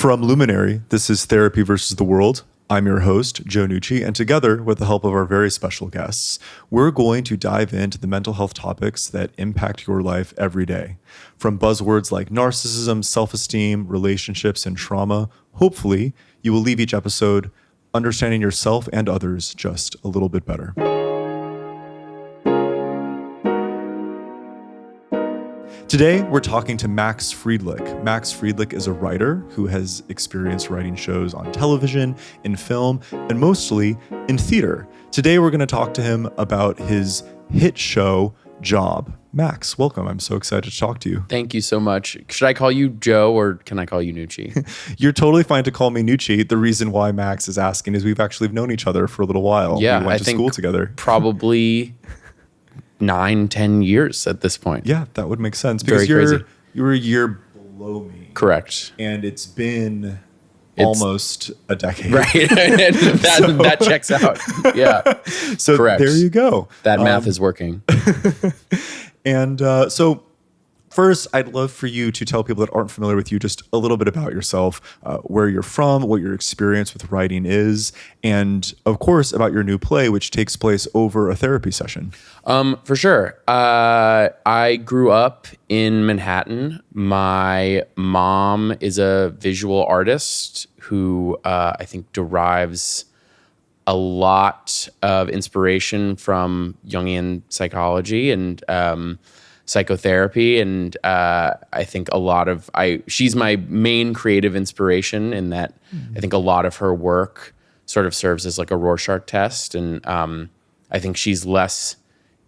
From Luminary, this is Therapy versus the World. I'm your host, Joe Nucci, and together with the help of our very special guests, we're going to dive into the mental health topics that impact your life every day. From buzzwords like narcissism, self-esteem, relationships, and trauma, hopefully you will leave each episode understanding yourself and others just a little bit better. Today, we're talking to Max Friedlich. Max Friedlich is a writer who has experience writing shows on television, in film, and mostly in theater. Today, we're going to talk to him about his hit show, Job. Max, welcome. I'm so excited to talk to you. Thank you so much. Should I call you Joe or can I call you Nucci? You're totally fine to call me Nucci. The reason why Max is asking is we've actually known each other for a little while. Yeah, we went to school together. Probably 9-10 years at this point. Yeah, that would make sense because you're a year below me. Correct. And it's been almost a decade. Right. that checks out. Yeah. So correct. There you go. That math is working. And so first, I'd love for you to tell people that aren't familiar with you just a little bit about yourself, where you're from, what your experience with writing is, and of course, about your new play, which takes place over a therapy session. For sure. I grew up in Manhattan. My mom is a visual artist who I think derives a lot of inspiration from Jungian psychology and psychotherapy, and I think she's my main creative inspiration in that I think a lot of her work sort of serves as like a Rorschach test, and I think she's less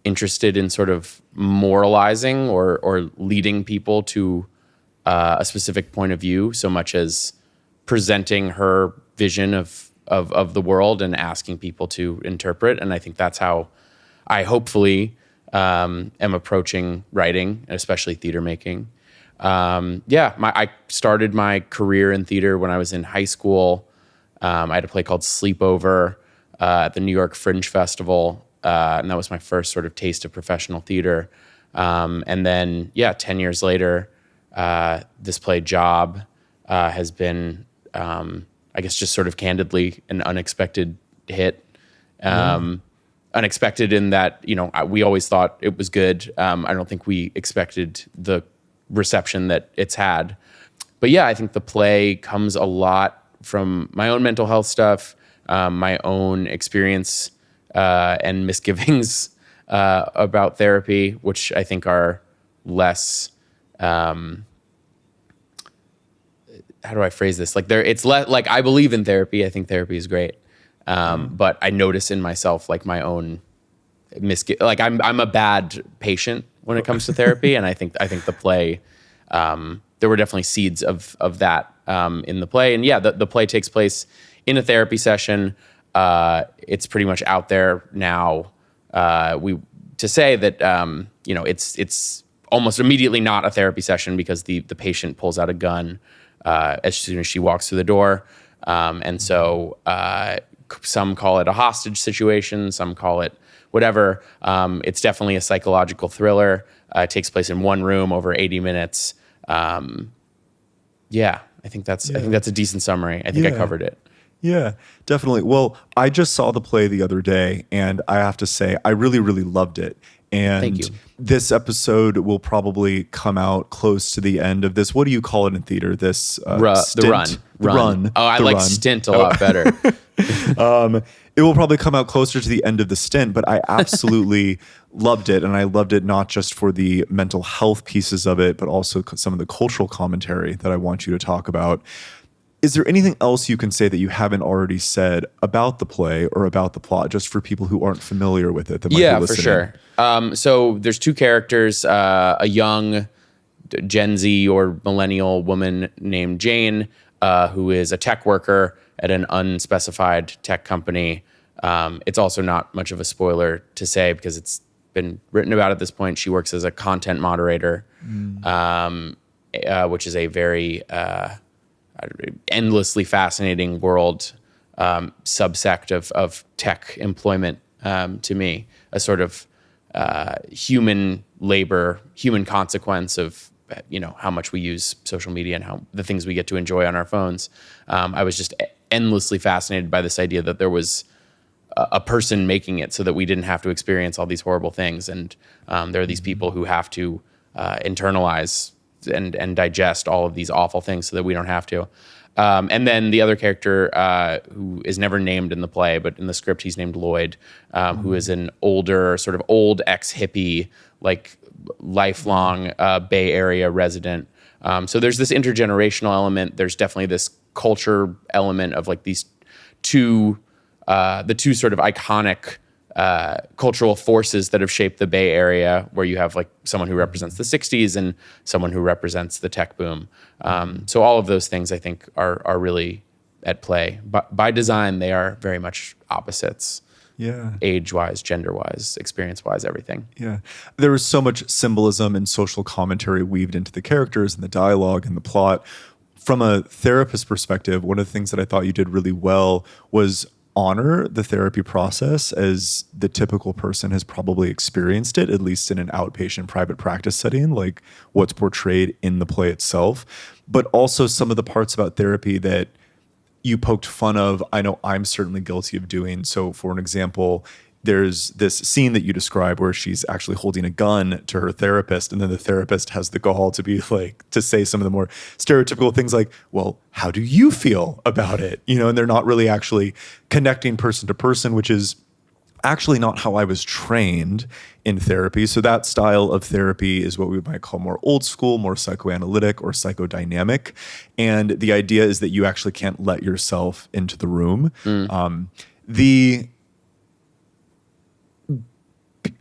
interested in sort of moralizing or leading people to a specific point of view so much as presenting her vision of the world and asking people to interpret. And I think that's how I hopefully am approaching writing, especially theater making. I started my career in theater when I was in high school. I had a play called Sleepover at the New York Fringe Festival, and that was my first sort of taste of professional theater. And then, 10 years later, this play Job has been, I guess, just sort of candidly an unexpected hit. Unexpected in that, we always thought it was good. I don't think we expected the reception that it's had. But yeah, I think the play comes a lot from my own mental health stuff, my own experience and misgivings about therapy, which I think are less, how do I phrase this? It's like I believe in therapy. I think therapy is great. But I notice in myself like my own I'm a bad patient when it comes to therapy, and I think the play there were definitely seeds of that in the play, and the play takes place in a therapy session. It's pretty much out there now. To say that it's almost immediately not a therapy session because the patient pulls out a gun as soon as she walks through the door, and so. Some call it a hostage situation. Some call it whatever. It's definitely a psychological thriller. It takes place in one room over 80 minutes. I think that's a decent summary. I think I covered it. Yeah, definitely. Well, I just saw the play the other day, and I have to say I really, really loved it. And thank you. This episode will probably come out close to the end of this. What do you call it in theater? This stint? The run. Oh, I like stint a lot better. It will probably come out closer to the end of the stint, but I absolutely loved it. And I loved it not just for the mental health pieces of it, but also some of the cultural commentary that I want you to talk about. Is there anything else you can say that you haven't already said about the play or about the plot, just for people who aren't familiar with it that might be listening? For sure. So there's two characters, a young Gen Z or millennial woman named Jane, who is a tech worker at an unspecified tech company. It's also not much of a spoiler to say because it's been written about at this point. She works as a content moderator, which is a very endlessly fascinating world, subsect of tech employment to me, a sort of human labor, human consequence of how much we use social media and how the things we get to enjoy on our phones. I was just endlessly fascinated by this idea that there was a person making it so that we didn't have to experience all these horrible things. And there are these people who have to internalize and digest all of these awful things so that we don't have to. And then the other character who is never named in the play, but in the script he's named Lloyd, who is an older, sort of old ex-hippie, like lifelong Bay Area resident. So there's this intergenerational element. There's definitely this culture element of like these the two sort of iconic cultural forces that have shaped the Bay Area, where you have like someone who represents the 60s and someone who represents the tech boom. So all of those things I think are really at play. But by design, they are very much opposites. Yeah. Age-wise, gender-wise, experience-wise, everything. Yeah. There was so much symbolism and social commentary weaved into the characters and the dialogue and the plot. From a therapist perspective, one of the things that I thought you did really well was honor the therapy process as the typical person has probably experienced it, at least in an outpatient private practice setting, like what's portrayed in the play itself, but also some of the parts about therapy that you poked fun of. I know I'm certainly guilty of doing. So for an example, there's this scene that you describe where she's actually holding a gun to her therapist, and then the therapist has the gall to be like, to say some of the more stereotypical things like, well, how do you feel about it? And they're not really actually connecting person to person, which is actually not how I was trained in therapy. So that style of therapy is what we might call more old school, more psychoanalytic or psychodynamic. And the idea is that you actually can't let yourself into the room.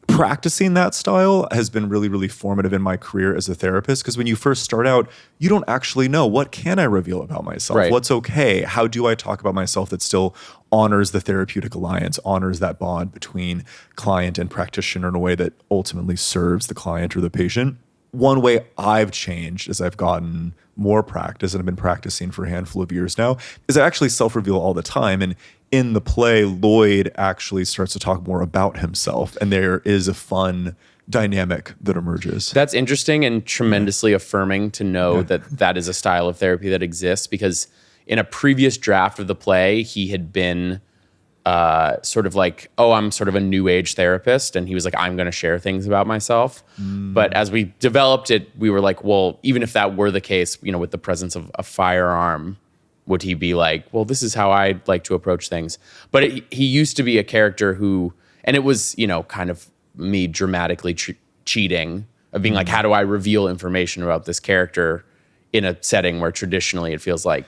Practicing that style has been really, really formative in my career as a therapist, because when you first start out, you don't actually know, what can I reveal about myself? Right. What's okay? How do I talk about myself that still honors the therapeutic alliance, honors that bond between client and practitioner in a way that ultimately serves the client or the patient? One way I've changed as I've gotten more practice, and I've been practicing for a handful of years now, is I actually self-reveal all the time. And in the play, Lloyd actually starts to talk more about himself, and there is a fun dynamic that emerges. That's interesting and tremendously affirming to know that is a style of therapy that exists, because in a previous draft of the play, he had been sort of like, oh, I'm sort of a new age therapist. And he was like, I'm going to share things about myself. But as we developed it, we were like, well, even if that were the case, with the presence of a firearm, would he be like, well, this is how I'd like to approach things? But he used to be a character who, and it was, kind of me dramatically cheating, of being like, how do I reveal information about this character in a setting where traditionally it feels like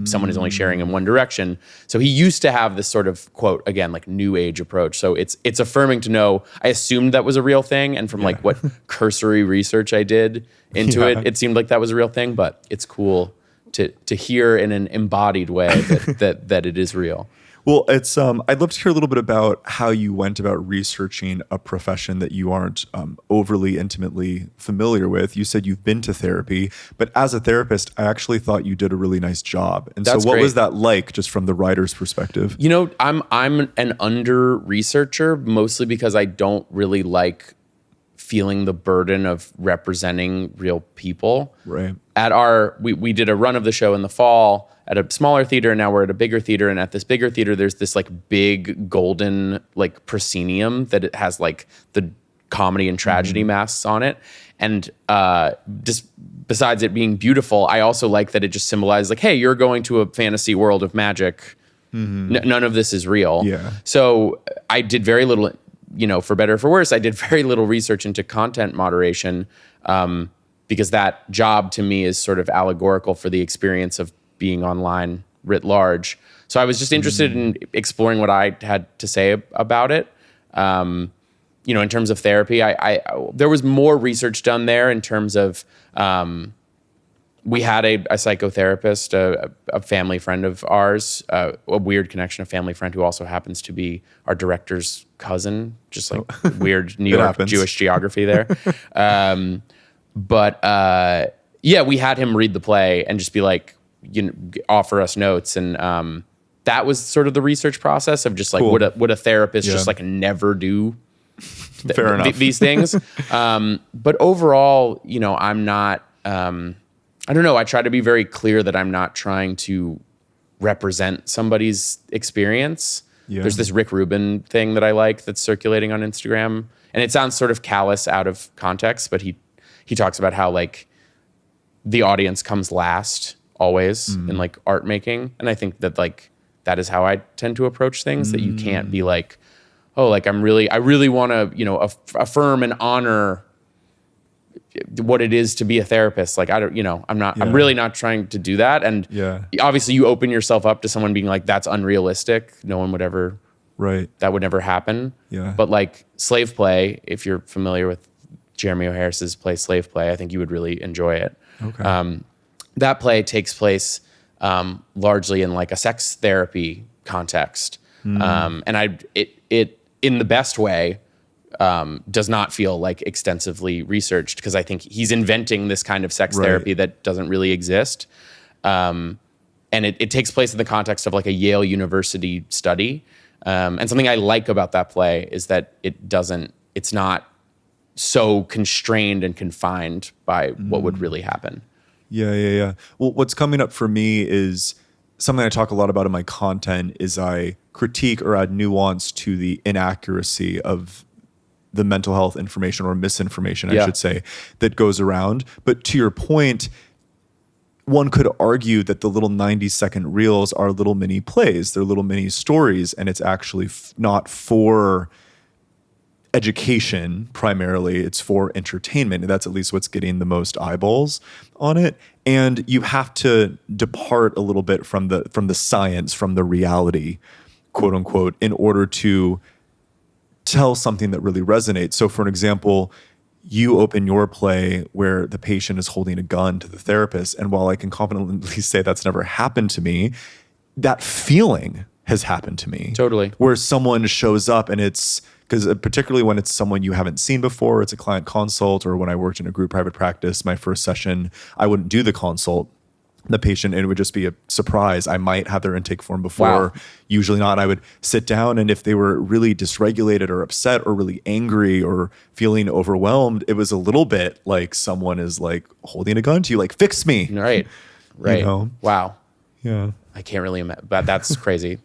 someone is only sharing in one direction. So he used to have this sort of, quote, again, like new age approach. So it's affirming to know, I assumed that was a real thing. And from like what cursory research I did into it seemed like that was a real thing, but it's cool to hear in an embodied way that it is real. Well, it's I'd love to hear a little bit about how you went about researching a profession that you aren't overly intimately familiar with. You said you've been to therapy, but as a therapist, I actually thought you did a really nice job. And That's so what great. was that like, just from the writer's perspective? I'm an under researcher, mostly because I don't really like feeling the burden of representing real people. Right. We did a run of the show in the fall at a smaller theater, and now we're at a bigger theater. And at this bigger theater, there's this like big golden like proscenium that it has like the comedy and tragedy masks on it. And just besides it being beautiful, I also like that it just symbolizes like, hey, you're going to a fantasy world of magic. None of this is real. Yeah. So I did very little, for better or for worse, I did very little research into content moderation, because that job to me is sort of allegorical for the experience of being online writ large. So I was just interested in exploring what I had to say about it. In terms of therapy, I there was more research done there in terms of, we had a psychotherapist, a family friend of ours, a weird connection, a family friend who also happens to be our director's cousin, just like weird New York happens. Jewish geography there. We had him read the play and just be like, offer us notes. And that was sort of the research process of just like, Cool. would a therapist just like never do Fair enough. these things? But overall, I'm not I don't know. I try to be very clear that I'm not trying to represent somebody's experience. Yeah. There's this Rick Rubin thing that I like that's circulating on Instagram, and it sounds sort of callous out of context, but he talks about how like the audience comes last always in like art making, and I think that like that is how I tend to approach things. That you can't be like, oh, like I really want to, you know, affirm and honor what it is to be a therapist. Like, I don't, you know, I'm really not trying to do that. And obviously you open yourself up to someone being like, that's unrealistic. No one would ever, that would never happen. Yeah. But like Slave Play, if you're familiar with Jeremy O. Harris's play Slave Play, I think you would really enjoy it. Okay. That play takes place largely in like a sex therapy context. And it in the best way, does not feel like extensively researched, because I think he's inventing this kind of sex therapy that doesn't really exist. And it takes place in the context of like a Yale University study. And something I like about that play is that it's not so constrained and confined by what would really happen. Yeah. Well, what's coming up for me is something I talk a lot about in my content is I critique or add nuance to the inaccuracy of the mental health information or misinformation, I should say, that goes around. But to your point, one could argue that the little 90-second reels are little mini plays. They're little mini stories, and it's actually not for education primarily. It's for entertainment. And that's at least what's getting the most eyeballs on it. And you have to depart a little bit from the science, from the reality, quote unquote, in order to tell something that really resonates. So for an example, you open your play where the patient is holding a gun to the therapist. And while I can confidently say that's never happened to me, that feeling has happened to me. Totally. Where someone shows up, and it's, because particularly when it's someone you haven't seen before, it's a client consult, or when I worked in a group private practice, my first session, I wouldn't do the consult. The patient, and it would just be a surprise. I might have their intake form before, usually not. And I would sit down, and if they were really dysregulated or upset or really angry or feeling overwhelmed, it was a little bit like someone is like holding a gun to you, like, fix me. Right. You know? Wow. Yeah. I can't really imagine, but that's crazy.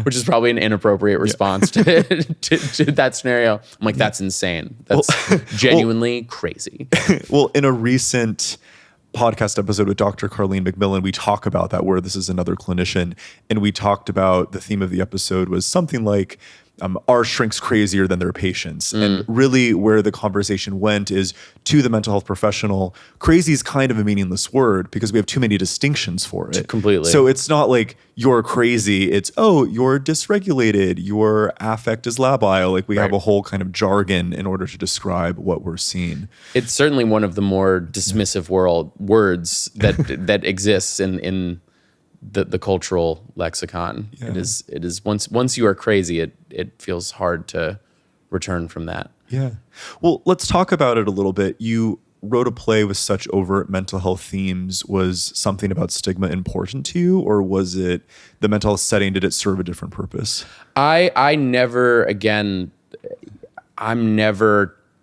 Which is probably an inappropriate response to that scenario. I'm like, that's insane. That's genuinely crazy. Well, in a recent podcast episode with Dr. Carlene McMillan, we talk about that, where this is another clinician, and we talked about, the theme of the episode was something like, are shrinks crazier than their patients? And really where the conversation went is, to the mental health professional, crazy is kind of a meaningless word because we have too many distinctions for it. Completely. So it's not like you're crazy. It's, oh, you're dysregulated. Your affect is labile. Like we have a whole kind of jargon in order to describe what we're seeing. It's certainly one of the more dismissive words that exists in the cultural lexicon. It is once you are crazy, it feels hard to return from that. Yeah. Well, let's talk about it a little bit. You wrote a play with such overt mental health themes. Was something about stigma important to you, or was it the mental health setting? Did it serve a different purpose? I'm never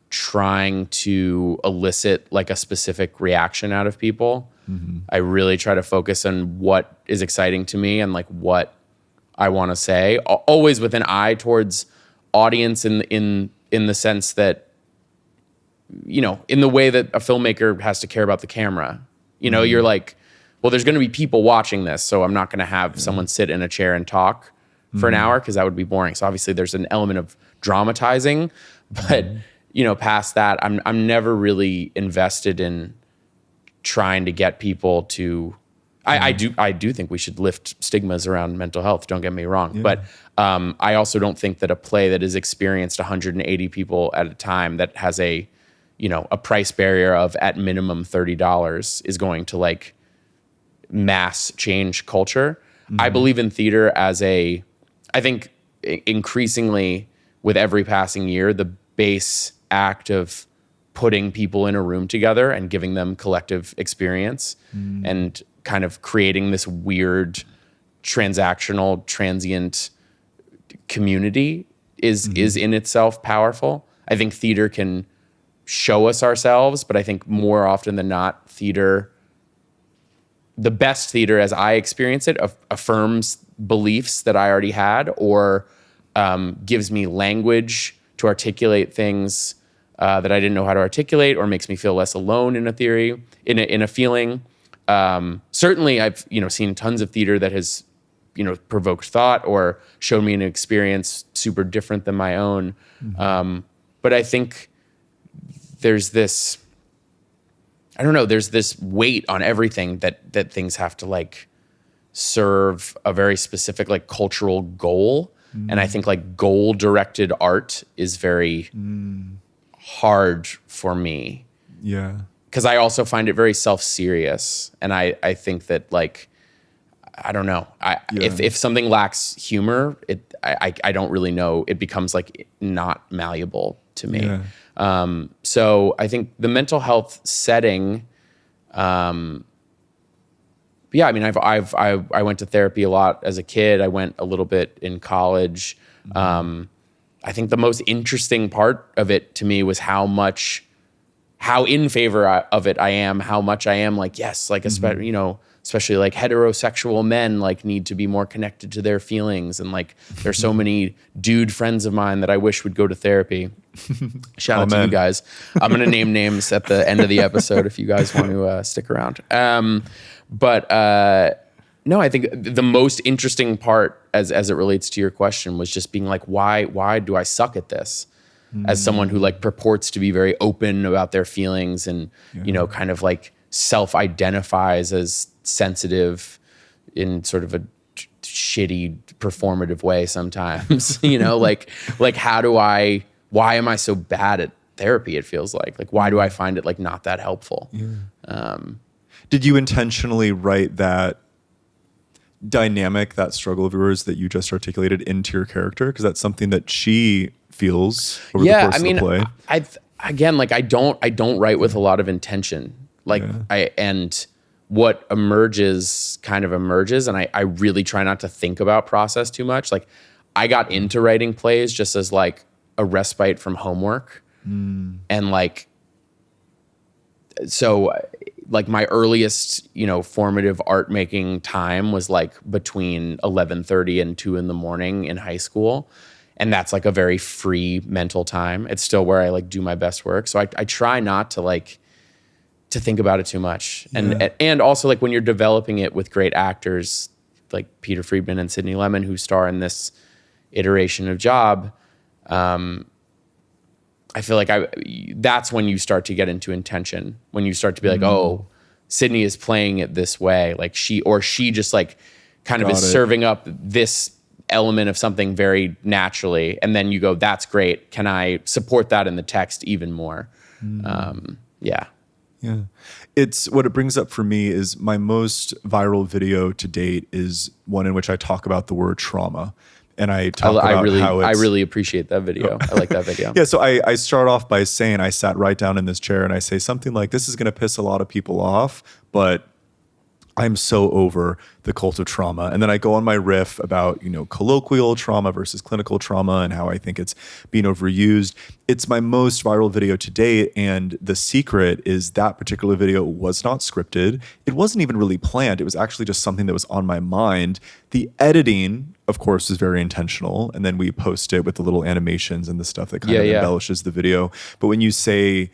trying to elicit like a specific reaction out of people. I really try to focus on what is exciting to me and like what I want to say, always with an eye towards audience in the sense that, you know, in the way that a filmmaker has to care about the camera. You know, you're like, well, there's going to be people watching this, so I'm not going to have someone sit in a chair and talk for an hour, because that would be boring. So obviously there's an element of dramatizing, but you know, past that, I'm never really invested in trying to get people to. I do think we should lift stigmas around mental health. Don't get me wrong, but I also don't think that a play that has experienced 180 people at a time, that has a price barrier of at minimum $30, is going to like mass change culture. I believe in theater as I think increasingly with every passing year, the base act of putting people in a room together and giving them collective experience and kind of creating this weird transactional, transient community is in itself powerful. I think theater can show us ourselves. But I think more often than not, theater, the best theater as I experience it, affirms beliefs that I already had, or gives me language to articulate things that I didn't know how to articulate, or makes me feel less alone in a theory, in a feeling. Certainly I've, seen tons of theater that has, provoked thought or showed me an experience super different than my own. But I think there's this, there's this weight on everything that things have to like serve a very specific like cultural goal. And I think like goal directed art is very hard for me. Yeah. Because I also find it very self-serious. And I think that like, I don't know. If something lacks humor, I don't really know. It becomes like not malleable to me. Yeah. So I think the mental health setting, I mean, I went to therapy a lot as a kid. I went a little bit in college. I think the most interesting part of it to me was how in favor of it I am, how much I am like, yes, like, especially like heterosexual men like need to be more connected to their feelings. And like, there's so many dude friends of mine that I wish would go to therapy. Shout out to you guys. I'm going to name names at the end of the episode if you guys want to stick around. No, I think the most interesting part as it relates to your question was just being like, why do I suck at this? As someone who like purports to be very open about their feelings and, kind of like self-identifies as sensitive in sort of a shitty performative way sometimes, like why am I so bad at therapy? It feels like why do I find it like not that helpful? Yeah. Did you intentionally write that dynamic, that struggle of yours that you just articulated into your character? Because that's something that she feels over the course of the play. I don't write with a lot of intention. And what emerges, and I really try not to think about process too much. Like I got into writing plays just as like a respite from homework. And like, so like my earliest, formative art making time was like between 11:30 and 2 a.m. in high school. And that's like a very free mental time. It's still where I like do my best work. So I try not to like, to think about it too much. And also like when you're developing it with great actors like Peter Friedman and Sidney Lemon, who star in this iteration of Job, I feel like that's when you start to get into intention, when you start to be like, oh, Sydney is playing it this way. Like she just like kind of is serving up this element of something very naturally. And then you go, that's great. Can I support that in the text even more? Yeah. It's what it brings up for me is my most viral video to date is one in which I talk about the word trauma. And I talk about how I really appreciate that video. I like that video. Yeah, so I start off by saying I sat right down in this chair and I say something like, this is going to piss a lot of people off, but I'm so over the cult of trauma. And then I go on my riff about, colloquial trauma versus clinical trauma and how I think it's being overused. It's my most viral video to date. And the secret is that particular video was not scripted. It wasn't even really planned. It was actually just something that was on my mind. The editing, of course, is very intentional. And then we post it with the little animations and the stuff that kind of embellishes the video. But when you say,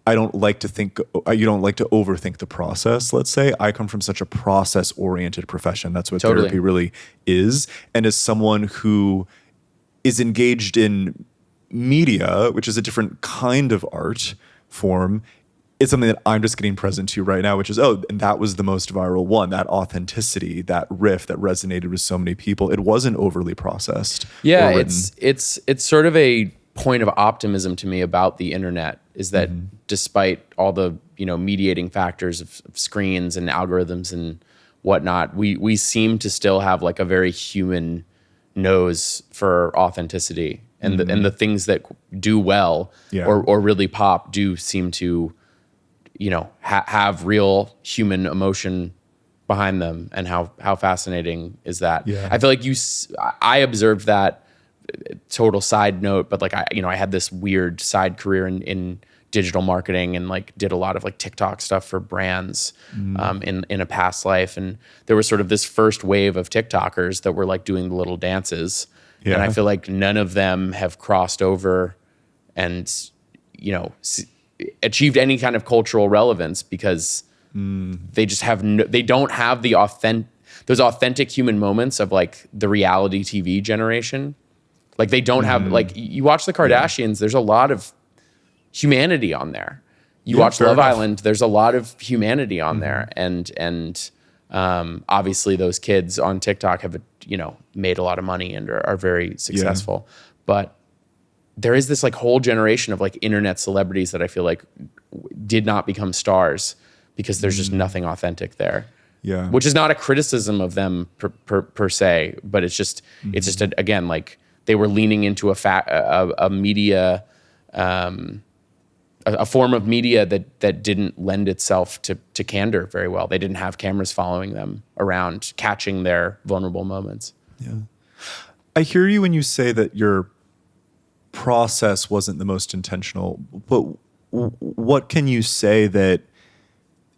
you don't like to overthink the process, let's say. I come from such a process-oriented profession. That's what therapy really is. And as someone who is engaged in media, which is a different kind of art form, it's something that I'm just getting present to right now, which is, and that was the most viral one, that authenticity, that riff that resonated with so many people. It wasn't overly processed. Yeah, it's sort of a point of optimism to me about the internet is that despite all the mediating factors of screens and algorithms and whatnot, we seem to still have like a very human nose for authenticity, and the things that do well or really pop do seem to have real human emotion behind them. And how fascinating is that? I feel like I observed that. Total side note, but like I had this weird side career in digital marketing and like did a lot of like TikTok stuff for brands in a past life. And there was sort of this first wave of TikTokers that were like doing the little dances. Yeah. And I feel like none of them have crossed over and, you know, achieved any kind of cultural relevance because they just have they don't have those authentic human moments of like the reality TV generation. Like they don't have, like you watch the Kardashians, there's a lot of humanity on there. You watch Love Island, there's a lot of humanity on there. And obviously those kids on TikTok have, you know, made a lot of money and are very successful. But there is this like whole generation of like internet celebrities that I feel like did not become stars because there's just nothing authentic there. Yeah. Which is not a criticism of them per se, but it's just again, like they were leaning into a media, a form of media that didn't lend itself to candor very well. They didn't have cameras following them around, catching their vulnerable moments. Yeah. I hear you when you say that your process wasn't the most intentional, but what can you say that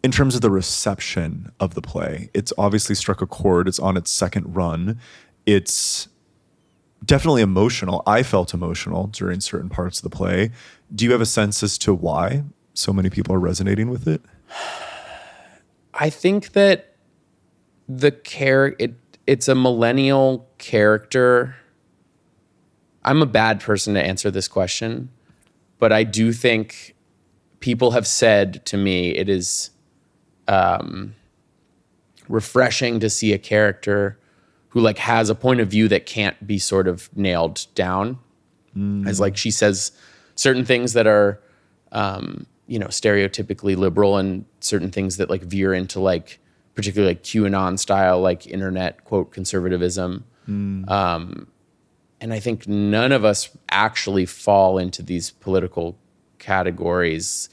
in terms of the reception of the play, it's obviously struck a chord. It's on its second run. It's definitely emotional. I felt emotional during certain parts of the play. Do you have a sense as to why so many people are resonating with it? I think that it's a millennial character. I'm a bad person to answer this question, but I do think people have said to me it is refreshing to see a character who like has a point of view that can't be sort of nailed down. As like she says certain things that are you know, stereotypically liberal and certain things that like veer into like particularly like QAnon style like internet quote conservatism. And I think none of us actually fall into these political categories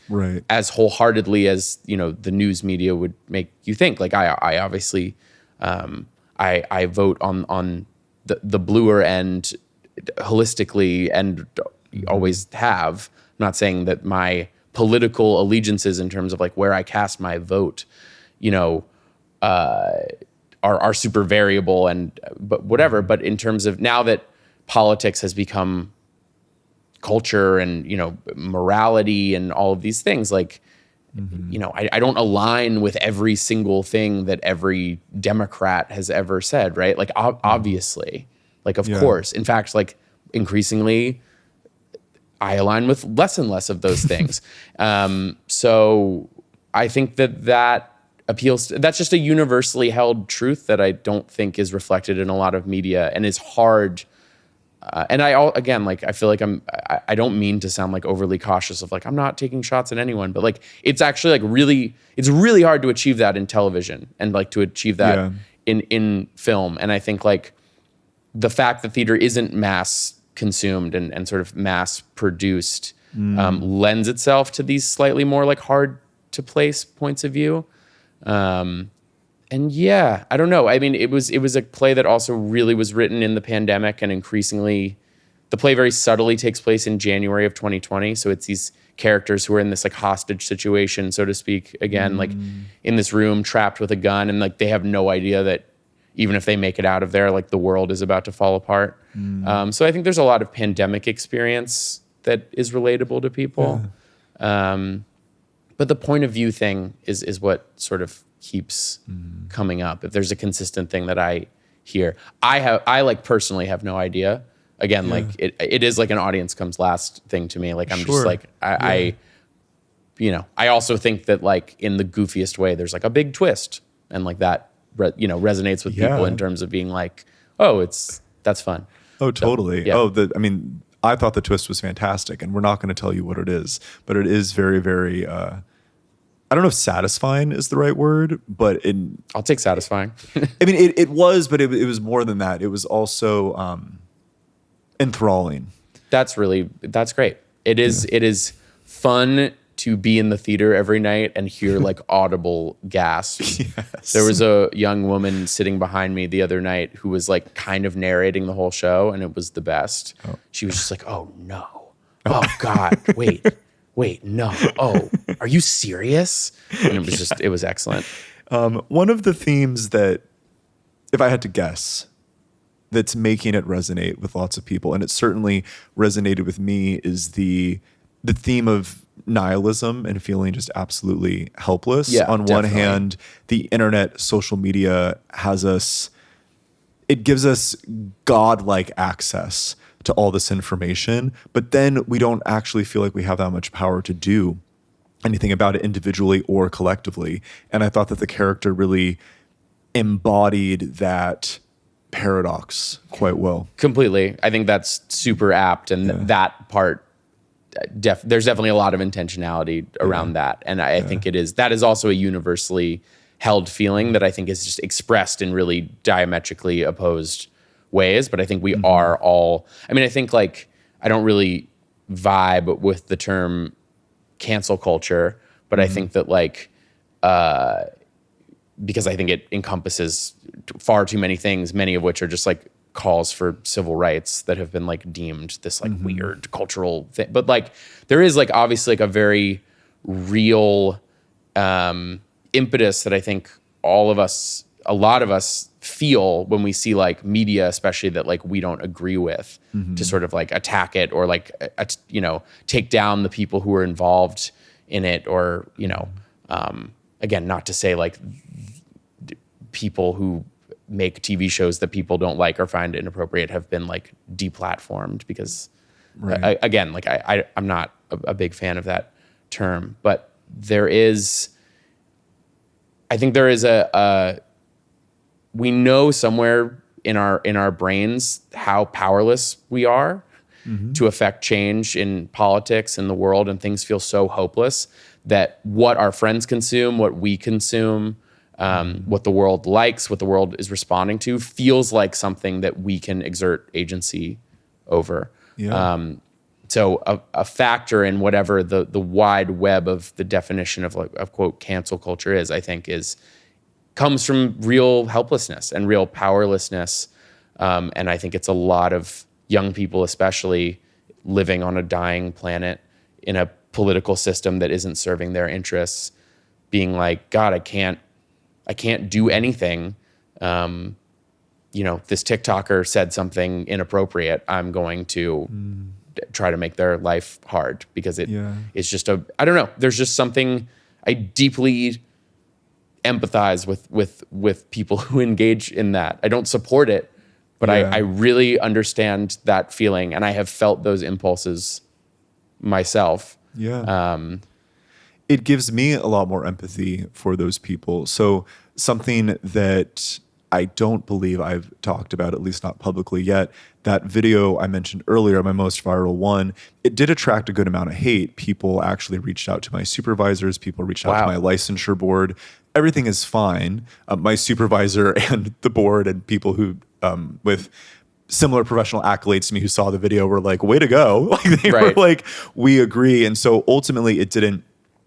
as wholeheartedly as, you know, the news media would make you think. Like I obviously I vote on the bluer end holistically and always have. I'm not saying that my political allegiances in terms of like where I cast my vote, you know, are super variable but whatever. But in terms of now that politics has become culture and, you know, morality and all of these things, like, you know, I don't align with every single thing that every Democrat has ever said, right? Like, obviously, like, of course. In fact, like, increasingly, I align with less and less of those things. So I think that appeals to, that's just a universally held truth that I don't think is reflected in a lot of media and is hard. And again, like, I feel like I don't mean to sound like overly cautious of like, I'm not taking shots at anyone, but like, it's actually like it's really hard to achieve that in television and like to achieve that in film. And I think like the fact that theater isn't mass consumed and sort of mass produced lends itself to these slightly more like hard to place points of view. And yeah, I don't know. I mean, it was a play that also really was written in the pandemic, and increasingly the play very subtly takes place in January of 2020. So it's these characters who are in this like hostage situation, so to speak, again, like in this room trapped with a gun, and like they have no idea that even if they make it out of there, like the world is about to fall apart. So I think there's a lot of pandemic experience that is relatable to people. But the point of view thing is what sort of keeps coming up. If there's a consistent thing that I hear, I like personally have no idea. Again, like it is like an audience comes last thing to me. Like I'm just like, I you know, I also think that like in the goofiest way, there's like a big twist, and like that, you know, resonates with people in terms of being like, oh, that's fun. Oh, totally. So, I mean, I thought the twist was fantastic, and we're not going to tell you what it is, but it is very, very, I don't know if satisfying is the right word, but I'll take satisfying. I mean, it was, but it was more than that. It was also enthralling. That's great. It is fun to be in the theater every night and hear like audible gasps. Yes. There was a young woman sitting behind me the other night who was like kind of narrating the whole show, and it was the best. She was just like, oh no. Oh God, wait. wait, no. Oh, are you serious? And it was excellent. One of the themes that, if I had to guess, that's making it resonate with lots of people, and it certainly resonated with me, is the theme of nihilism and feeling just absolutely helpless. Yeah, On one definitely. hand, the internet, social media it gives us godlike access to all this information, but then we don't actually feel like we have that much power to do anything about it individually or collectively. And I thought that the character really embodied that paradox quite well. Completely. I think that's super apt. And that part, there's definitely a lot of intentionality around that. And I think that is also a universally held feeling that I think is just expressed in really diametrically opposed ways. But I think we are all, I mean, I think like, I don't really vibe with the term cancel culture, but I think that like, because I think it encompasses far too many things, many of which are just like calls for civil rights that have been like deemed this like weird cultural thing. But like there is like obviously like a very real impetus that I think a lot of us feel when we see like media, especially that like we don't agree with, to sort of like attack it or like, take down the people who are involved in it, or, again, not to say like people who make TV shows that people don't like or find inappropriate have been like deplatformed, because again, like I'm not a big fan of that term, but I think there is we know somewhere in our brains how powerless we are to affect change in politics and the world, and things feel so hopeless that what our friends consume, what we consume, what the world likes, what the world is responding to, feels like something that we can exert agency over. Yeah. So a factor in whatever the wide web of the definition of quote cancel culture is, I think comes from real helplessness and real powerlessness. And I think it's a lot of young people, especially living on a dying planet in a political system that isn't serving their interests, being like, God, I can't do anything. This TikToker said something inappropriate. I'm going to try to make their life hard because it's just I don't know. There's just something I deeply empathize with people who engage in that. I don't support it, but I really understand that feeling, and I have felt those impulses myself. Yeah. It gives me a lot more empathy for those people. So something that I don't believe I've talked about, at least not publicly yet, that video I mentioned earlier, my most viral one, it did attract a good amount of hate. People actually reached out to my supervisors. People reached out to my licensure board. Everything is fine. My supervisor and the board and people who, with similar professional accolades to me who saw the video were like, way to go. Like they were like, we agree. And so ultimately it didn't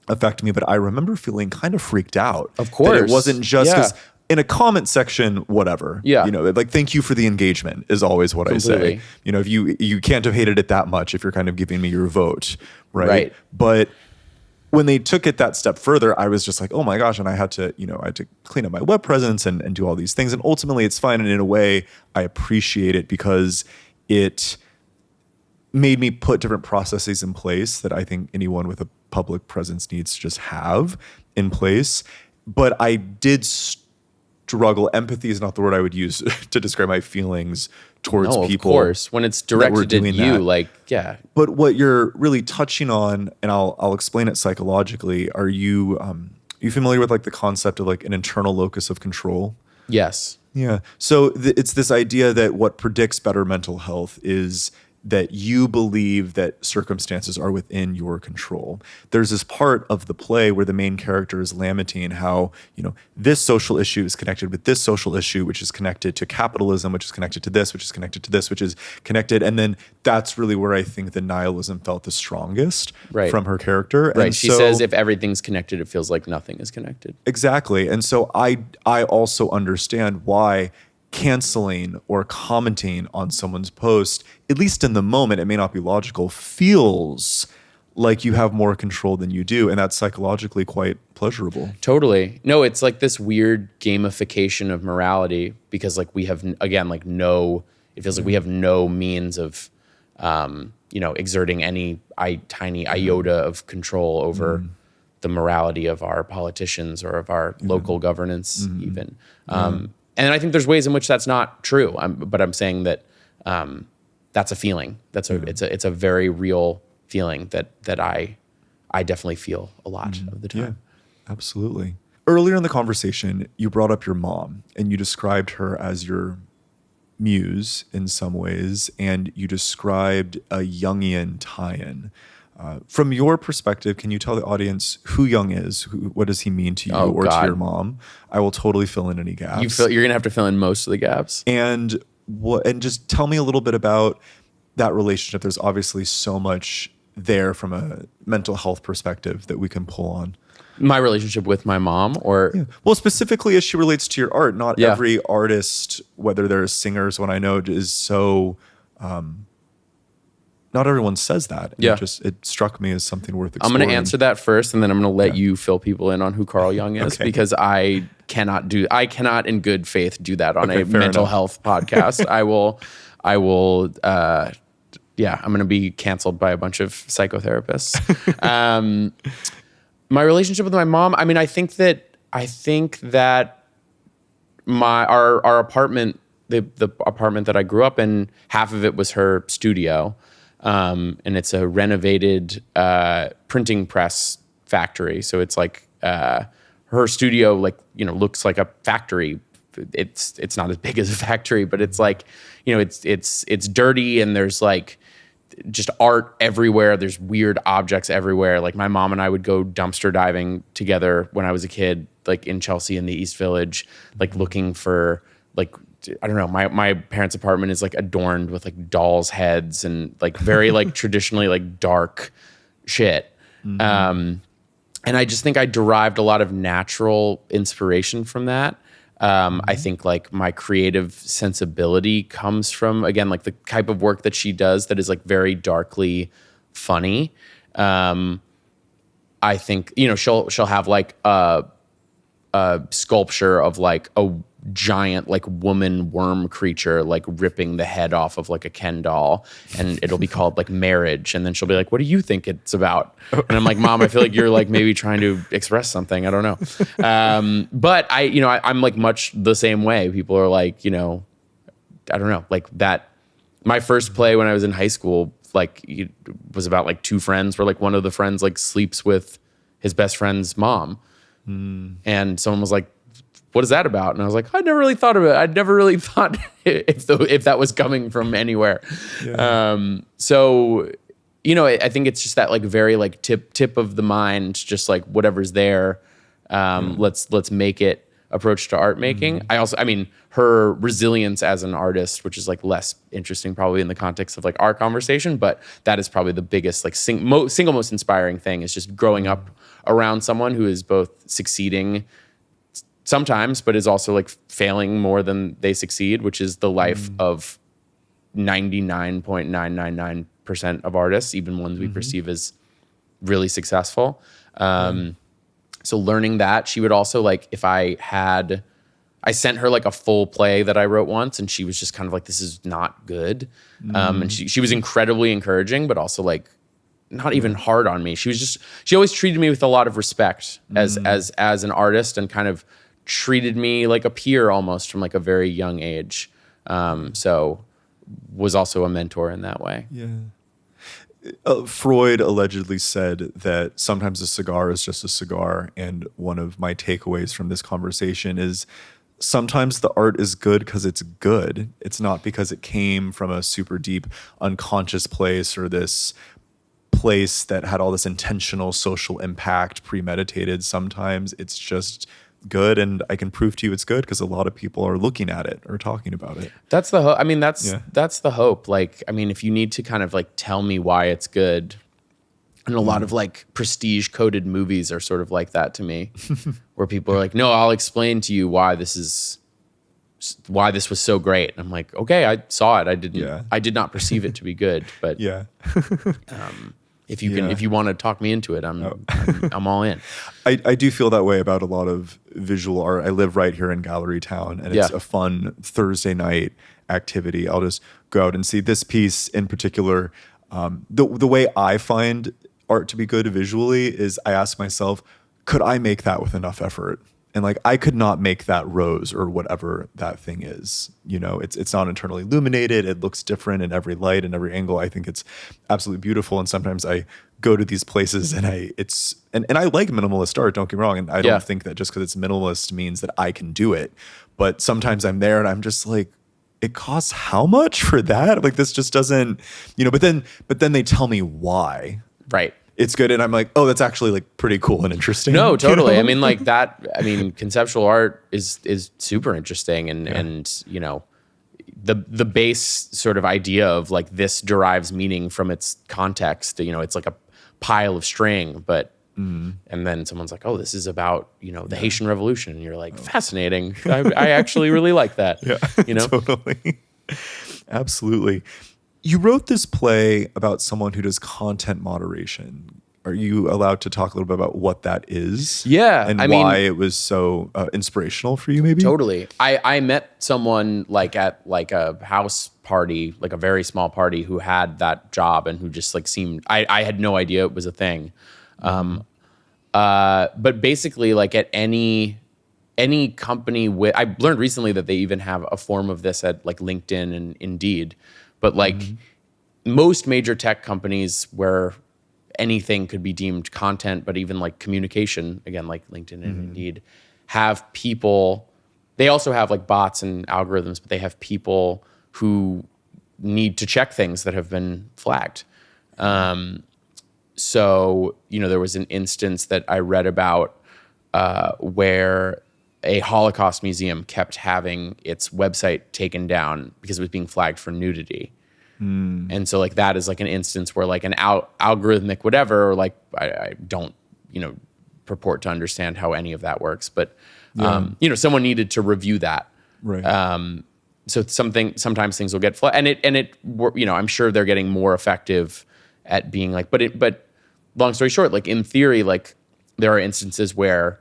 affect me, but I remember feeling kind of freaked out. Of course. That it wasn't just because in a comment section, whatever. Yeah. Like, thank you for the engagement is always what Completely. I say. If you can't have hated it that much if you're kind of giving me your vote. Right. But when they took it that step further, I was just like, oh my gosh. And I had to clean up my web presence and do all these things. And ultimately it's fine. And in a way I appreciate it because it made me put different processes in place that I think anyone with a public presence needs to just have in place. But I did struggle. Empathy is not the word I would use to describe my feelings towards people. Of course, when it's directed at you, But what you're really touching on, and I'll explain it psychologically. Are you familiar with like the concept of like an internal locus of control? Yes. Yeah. So it's this idea that what predicts better mental health is that you believe that circumstances are within your control. There's this part of the play where the main character is lamenting how, this social issue is connected with this social issue, which is connected to capitalism, which is connected to this, which is connected to this, which is connected. And then that's really where I think the nihilism felt the strongest from her character. Right. And she says if everything's connected, it feels like nothing is connected. Exactly. And so I also understand why canceling or commenting on someone's post, at least in the moment, it may not be logical, feels like you have more control than you do, and that's psychologically quite pleasurable. Totally. No, it's like this weird gamification of morality because like we have, again, like it feels like we have no means of, exerting any tiny iota of control over the morality of our politicians or of our local governance even. And I think there's ways in which that's not true. But I'm saying that that's a feeling. It's a very real feeling that I definitely feel a lot of the time. Yeah, absolutely. Earlier in the conversation, you brought up your mom and you described her as your muse in some ways, and you described a Jungian tie-in. From your perspective, can you tell the audience who Jung is? What does he mean to you or to your mom? I will totally fill in any gaps. You're going to have to fill in most of the gaps. And just tell me a little bit about that relationship. There's obviously so much there from a mental health perspective that we can pull on. My relationship with my mom Well, specifically as she relates to your art. Not every artist, whether they're singers, when I know is so... not everyone says that. And it struck me as something worth exploring. I'm going to answer that first, and then I'm going to let you fill people in on who Carl Jung is, because I cannot in good faith do that on a mental health podcast. I will, I'm going to be canceled by a bunch of psychotherapists. My relationship with my mom, I mean, I think that our apartment, the apartment that I grew up in, half of it was her studio. And it's a renovated printing press factory. So it's like her studio, looks like a factory. It's not as big as a factory, but it's like, it's dirty, and there's like just art everywhere. There's weird objects everywhere. Like my mom and I would go dumpster diving together when I was a kid, like in Chelsea in the East Village, like looking for like, I don't know, my parents' apartment is like adorned with like dolls' heads and like very like traditionally like dark shit. And I just think I derived a lot of natural inspiration from that. I think like my creative sensibility comes from, again, like the type of work that she does that is like very darkly funny. I think, she'll have like a sculpture of like a giant like woman worm creature like ripping the head off of like a Ken doll, and it'll be called like Marriage, and then she'll be like, what do you think it's about? And I'm like, Mom, I feel like you're like maybe trying to express something, I don't know. But I'm like much the same way. People are like, I don't know, like that. My first play when I was in high school, like it was about like two friends where like one of the friends like sleeps with his best friend's mom. And someone was like, what is that about? And I was like, I never really thought of it. I'd never really thought if that was coming from anywhere. So, I think it's just that like very like tip of the mind, just like whatever's there. Let's make it approach to art making. I mean, her resilience as an artist, which is like less interesting probably in the context of like our conversation, but that is probably the biggest like single most inspiring thing, is just growing up around someone who is both succeeding sometimes, but is also like failing more than they succeed, which is the life of 99.999% of artists, even ones we perceive as really successful. So learning that, she would also like, if I sent her like a full play that I wrote once, and she was just kind of like, this is not good. And she was incredibly encouraging, but also like not even hard on me. She always treated me with a lot of respect as an artist, and kind of treated me like a peer almost from like a very young age. So was also a mentor in that way. Yeah. Freud allegedly said that sometimes a cigar is just a cigar. And one of my takeaways from this conversation is sometimes the art is good because it's good. It's not because it came from a super deep unconscious place, or this place that had all this intentional social impact premeditated. Sometimes it's just good, and I can prove to you it's good because a lot of people are looking at it or talking about it. That's the hope. I mean, that's the hope. Like, I mean, if you need to kind of like tell me why it's good, and a lot of like prestige coded movies are sort of like that to me, where people are like, no, I'll explain to you why this was so great. And I'm like, okay, I saw it. I did not perceive it to be good, but If you want to talk me into it, I'm all in. I do feel that way about a lot of visual art. I live right here in Gallery Town, and it's a fun Thursday night activity. I'll just go out and see this piece in particular. The way I find art to be good visually is I ask myself, could I make that with enough effort? And like, I could not make that rose or whatever that thing is. It's not internally illuminated. It looks different in every light and every angle. I think it's absolutely beautiful. And sometimes I go to these places and I like minimalist art, don't get me wrong. And I don't think that just because it's minimalist means that I can do it. But sometimes I'm there and I'm just like, it costs how much for that? Like, this just doesn't, but then they tell me why. Right. It's good. And I'm like, oh, that's actually like pretty cool and interesting. No, totally. I mean, like that, conceptual art is super interesting. And the base sort of idea of like this derives meaning from its context, it's like a pile of string, but, and then someone's like, oh, this is about, the Haitian Revolution. And you're like, fascinating. I actually really like that. Yeah, totally. Absolutely. You wrote this play about someone who does content moderation. Are you allowed to talk a little bit about what that is? Yeah. And why it was so inspirational for you, maybe? Totally. I met someone like at like a house party, like a very small party, who had that job and who just like seemed, I had no idea it was a thing. But basically like at any company I learned recently that they even have a form of this at like LinkedIn and Indeed. But like most major tech companies where anything could be deemed content, but even like communication, again, like LinkedIn and Indeed, have people, they also have like bots and algorithms, but they have people who need to check things that have been flagged. So, there was an instance that I read about where a Holocaust museum kept having its website taken down because it was being flagged for nudity. And so like that is like an instance where like an algorithmic whatever, or like I don't, purport to understand how any of that works, but someone needed to review that. Right. So sometimes things will get flagged, and I'm sure they're getting more effective at being like, but long story short, like in theory, like there are instances where,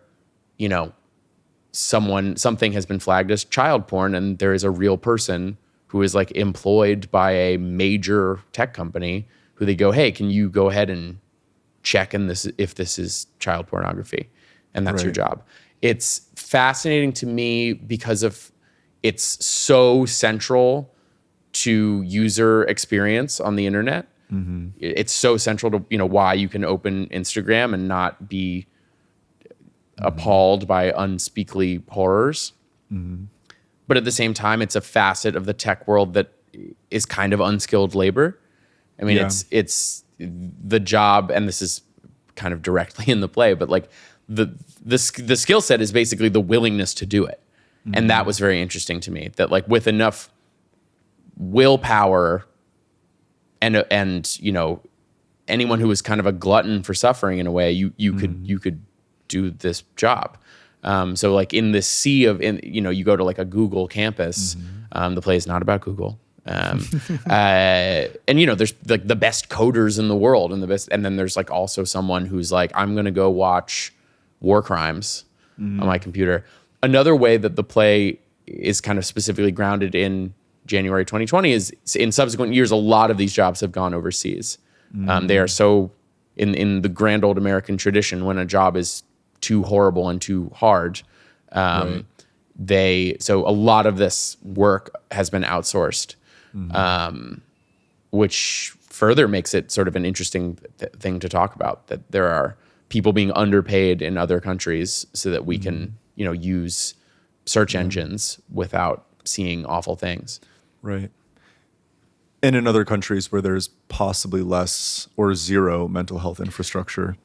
something has been flagged as child porn, and there is a real person who is like employed by a major tech company who they go, hey, can you go ahead and check if this is child pornography? And that's your job. It's fascinating to me because of it's so central to user experience on the internet. It's so central to, why you can open Instagram and not be appalled by unspeakly horrors. But at the same time, it's a facet of the tech world that is kind of unskilled labor. I mean, it's the job, and this is kind of directly in the play, but like the skill set is basically the willingness to do it. And that was very interesting to me, that like with enough willpower and anyone who was kind of a glutton for suffering in a way, you could do this job. So like in this sea of, you go to like a Google campus, the play is not about Google. And there's like the best coders in the world and then there's like also someone who's like, I'm going to go watch war crimes on my computer. Another way that the play is kind of specifically grounded in January 2020 is in subsequent years, a lot of these jobs have gone overseas. They are so in the grand old American tradition, when a job is too horrible and too hard, so a lot of this work has been outsourced, which further makes it sort of an interesting thing to talk about, that there are people being underpaid in other countries so that we can, use search engines without seeing awful things. Right. And in other countries where there's possibly less or zero mental health infrastructure.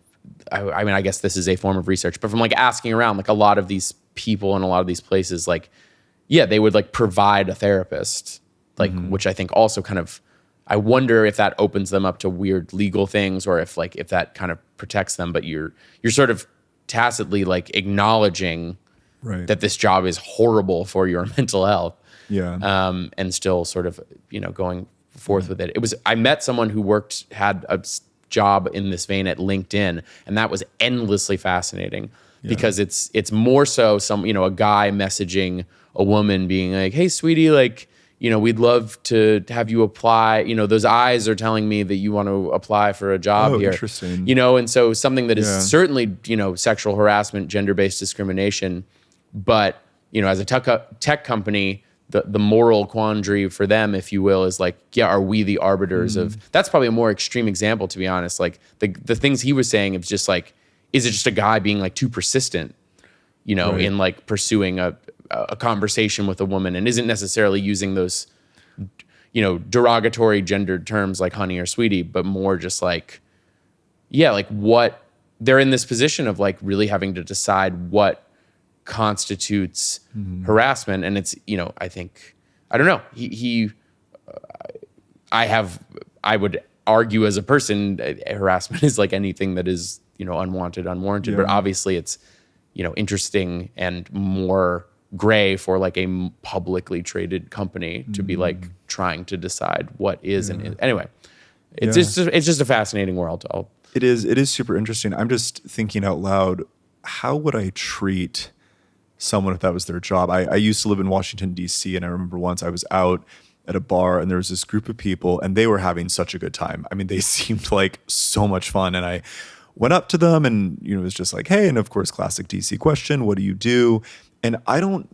I mean, I guess this is a form of research, but from like asking around, like a lot of these people in a lot of these places, like, they would like provide a therapist, like, which I think also kind of, I wonder if that opens them up to weird legal things, or if that kind of protects them, but you're sort of tacitly like acknowledging that this job is horrible for your mental health. And still sort of, going forth with it. I met someone who had a job in this vein at LinkedIn, and that was endlessly fascinating because it's more so a guy messaging a woman being like, "Hey, sweetie, like, we'd love to have you apply. Those eyes are telling me that you want to apply for a job here." Interesting. And so something that is certainly, sexual harassment, gender-based discrimination, but, as a tech company, the moral quandary for them, if you will, is like, are we the arbiters of, that's probably a more extreme example, to be honest. Like the things he was saying, it's just like, is it just a guy being like too persistent, in like pursuing a conversation with a woman, and isn't necessarily using those, derogatory gendered terms like honey or sweetie, but more just like, like what they're in this position of like really having to decide what constitutes harassment. And it's, I think, I don't know, I would argue as a person, harassment is like anything that is, unwanted, unwarranted, but obviously it's, interesting and more gray for like a publicly traded company to be like trying to decide what is and anyway, it's just a fascinating world. It is super interesting. I'm just thinking out loud, how would I treat someone if that was their job? I used to live in Washington, D.C., and I remember once I was out at a bar and there was this group of people and they were having such a good time. I mean, they seemed like so much fun. And I went up to them and, it was just like, hey, and of course, classic DC question, what do you do? And I don't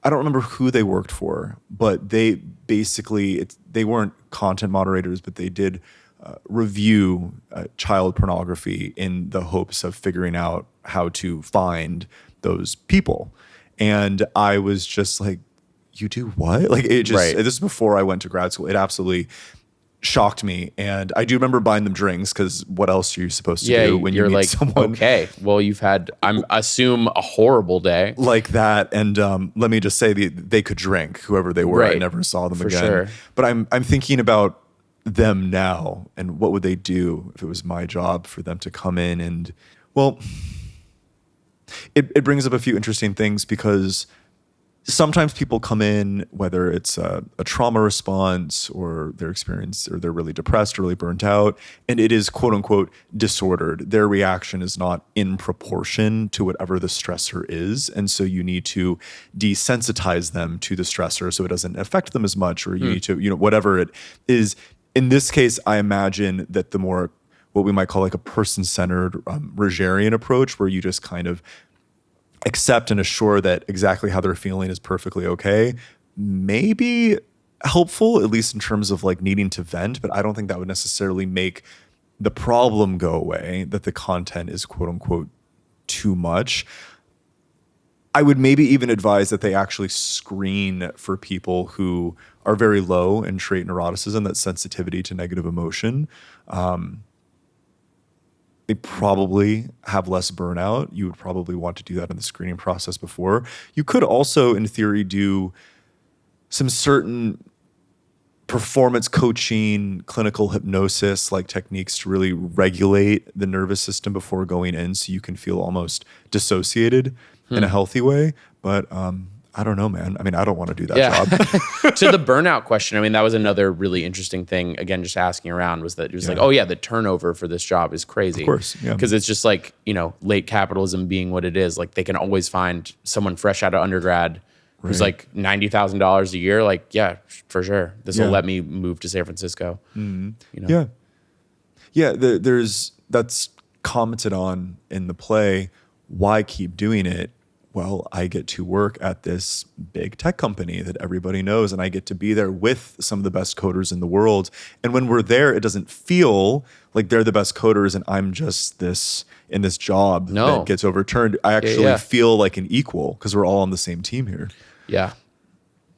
remember who they worked for, but they basically, they weren't content moderators, but they did review child pornography in the hopes of figuring out how to find those people. And I was just like, you do what? Like, it just, this is before I went to grad school. It absolutely shocked me. And I do remember buying them drinks, because what else are you supposed to do when you meet like someone? Okay, well, you've had, assume, a horrible day. Like that. And let me just say, they could drink, whoever they were. I never saw them again. Sure. But I'm thinking about them now, and what would they do if it was my job for them to come in and, well, it brings up a few interesting things, because sometimes people come in, whether it's a trauma response or their experience, or they're really depressed or really burnt out, and it is quote unquote disordered. Their reaction is not in proportion to whatever the stressor is. And so you need to desensitize them to the stressor so it doesn't affect them as much, or you need to, whatever it is. In this case, I imagine that the more, what we might call like a person-centered Rogerian approach, where you just kind of accept and assure that exactly how they're feeling is perfectly okay, may be helpful, at least in terms of like needing to vent. But I don't think that would necessarily make the problem go away, that the content is quote unquote too much. I would maybe even advise that they actually screen for people who are very low in trait neuroticism, that sensitivity to negative emotion. They probably have less burnout. You would probably want to do that in the screening process before. You could also, in theory, do some certain performance coaching, clinical hypnosis like techniques to really regulate the nervous system before going in, so you can feel almost dissociated in a healthy way. But I don't know, man. I mean, I don't want to do that job. To the burnout question, I mean, that was another really interesting thing. Again, just asking around, was that it was like, oh yeah, the turnover for this job is crazy. Of course, yeah. Because it's just like, late capitalism being what it is. Like, they can always find someone fresh out of undergrad who's like $90,000 a year. Like, yeah, for sure. This will let me move to San Francisco. Yeah. That's commented on in the play. Why keep doing it? Well, I get to work at this big tech company that everybody knows, and I get to be there with some of the best coders in the world. And when we're there, it doesn't feel like they're the best coders and I'm just this in this job that gets overturned. I actually feel like an equal, because we're all on the same team here. Yeah.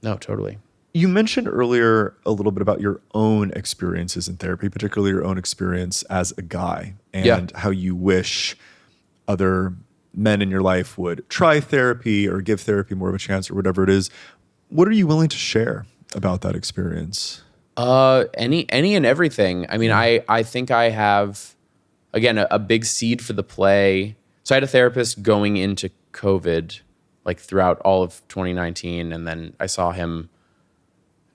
No, totally. You mentioned earlier a little bit about your own experiences in therapy, particularly your own experience as a guy, and how you wish other men in your life would try therapy or give therapy more of a chance, or whatever it is. What are you willing to share about that experience? Any and everything. I mean, I think I have, again, a big seed for the play. So I had a therapist going into COVID, like throughout all of 2019. And then I saw him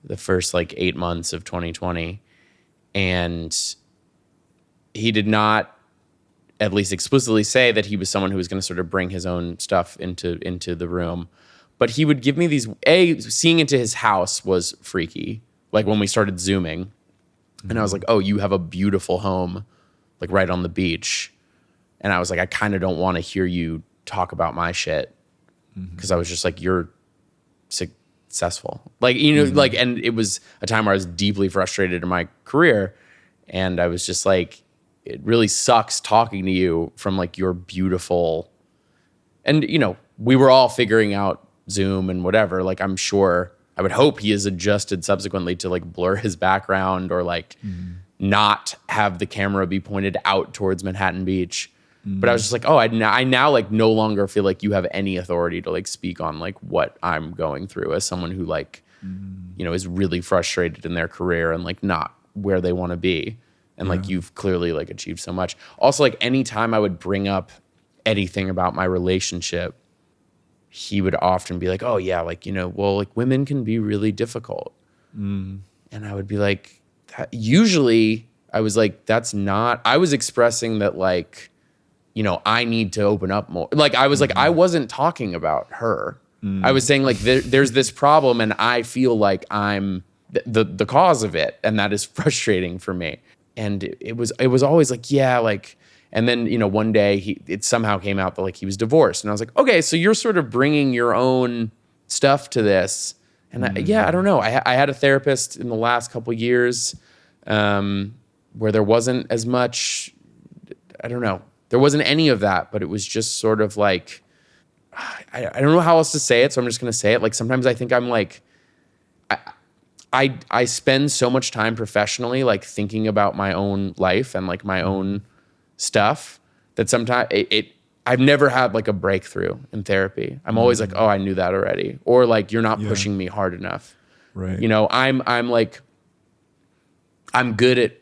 the first like 8 months of 2020. And he did not, at least explicitly, say that he was someone who was going to sort of bring his own stuff into the room. But he would give me these, seeing into his house was freaky. Like when we started Zooming, and I was like, oh, you have a beautiful home, like right on the beach. And I was like, I kind of don't want to hear you talk about my shit. Because I was just like, you're successful. Like, you know, like, and it was a time where I was deeply frustrated in my career. And I was just like, it really sucks talking to you from like your beautiful, and you know, we were all figuring out Zoom and whatever. Like, I'm sure, I would hope he has adjusted subsequently to like blur his background or like not have the camera be pointed out towards Manhattan Beach. But I was just like, oh, I now like no longer feel like you have any authority to like speak on like what I'm going through as someone who like, you know, is really frustrated in their career and like not where they want to be. And like, you've clearly like achieved so much. Also, like anytime I would bring up anything about my relationship, he would often be like, oh yeah, like, you know, well, like women can be really difficult. And I would be like, usually I was like, that's not, I was expressing that like, you know, I need to open up more. Like, I was like, I wasn't talking about her. I was saying like, there's this problem and I feel like I'm the cause of it. And that is frustrating for me. And it was always like, yeah, like, and then, you know, one day it somehow came out that like he was divorced. And I was like, okay, so you're sort of bringing your own stuff to this. And I don't know. I had a therapist in the last couple of years where there wasn't as much, I don't know. There wasn't any of that, but it was just sort of like, I don't know how else to say it, so I'm just going to say it. Like sometimes I think I'm like, I spend so much time professionally like thinking about my own life and like my own stuff that sometimes I've never had like a breakthrough in therapy. I'm always like, oh, I knew that already. Or like, you're not pushing me hard enough. Right. You know, I'm like, I'm good at,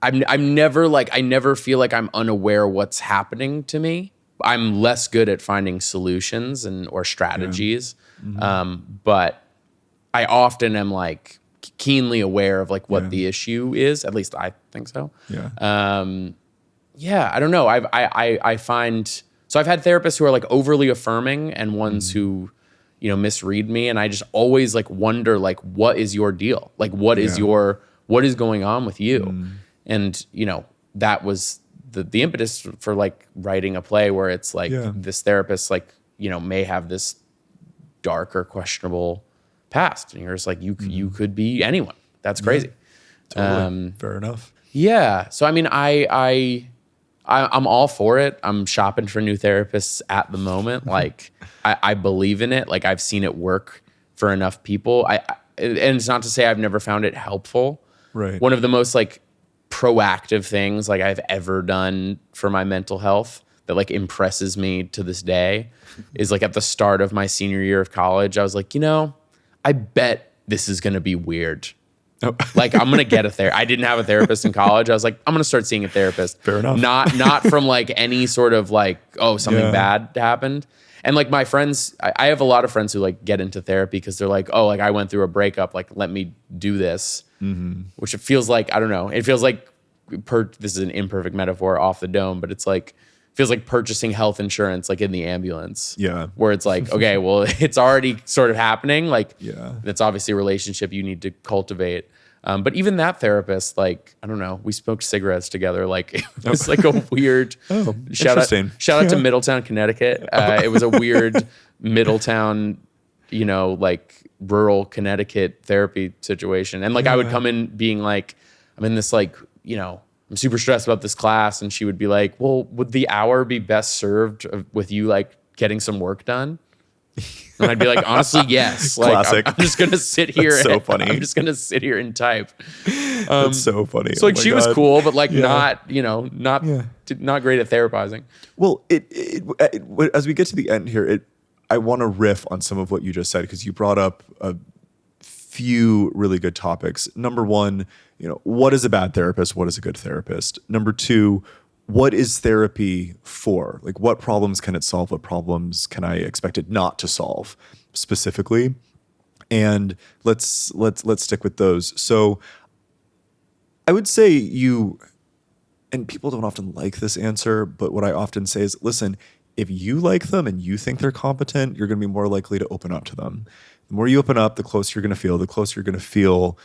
I'm never like, I never feel like I'm unaware what's happening to me. I'm less good at finding solutions or strategies. But I often am like keenly aware of like what the issue is. At least I think so. I don't know. I find, so I've had therapists who are like overly affirming and ones who, you know, misread me. And I just always like wonder, like, what is your deal? Like, what is going on with you? And, you know, that was the impetus for like writing a play where it's like this therapist, like, you know, may have this dark or questionable past. And you're just like, you could be anyone. That's crazy. Totally. Fair enough. Yeah. So, I mean, I'm all for it. I'm shopping for new therapists at the moment. Like, I believe in it. Like, I've seen it work for enough people. And it's not to say I've never found it helpful. Right. One of the most like proactive things like I've ever done for my mental health that like impresses me to this day is like at the start of my senior year of college, I was like, you know, I bet this is going to be weird. Like, I'm going to get a therapist. I didn't have a therapist in college. I was like, I'm going to start seeing a therapist. Fair enough. Not from like any sort of like, oh, something bad happened. And like my friends, I have a lot of friends who like get into therapy because they're like, oh, like I went through a breakup, like let me do this. Which it feels like, I don't know. It feels like, this is an imperfect metaphor off the dome, but it's like, feels like purchasing health insurance like in the ambulance. Yeah. Where it's like, okay, well, it's already sort of happening. Like, that's obviously a relationship you need to cultivate. But even that therapist, like, I don't know, we smoked cigarettes together. Like, it was like a weird shout out to Middletown, Connecticut. It was a weird Middletown, you know, like rural Connecticut therapy situation. And like, I would come in being like, I'm in this like, you know, I'm super stressed about this class. And she would be like, well, would the hour be best served with you like getting some work done? And I'd be like, honestly, yes. Like, Classic. I'm just gonna sit here. So funny. I'm just gonna sit here and type. That's so funny. So like, she was cool, but like not, you know, not great at therapizing. Well, as we get to the end here, I want to riff on some of what you just said because you brought up a few really good topics. Number one, you know, what is a bad therapist? What is a good therapist? Number two, what is therapy for? Like, what problems can it solve? What problems can I expect it not to solve specifically? And let's stick with those. So I would say you and people don't often like this answer, but what I often say is, listen, if you like them and you think they're competent, you're going to be more likely to open up to them. The more you open up, the closer you're going to feel. The closer you're going to feel,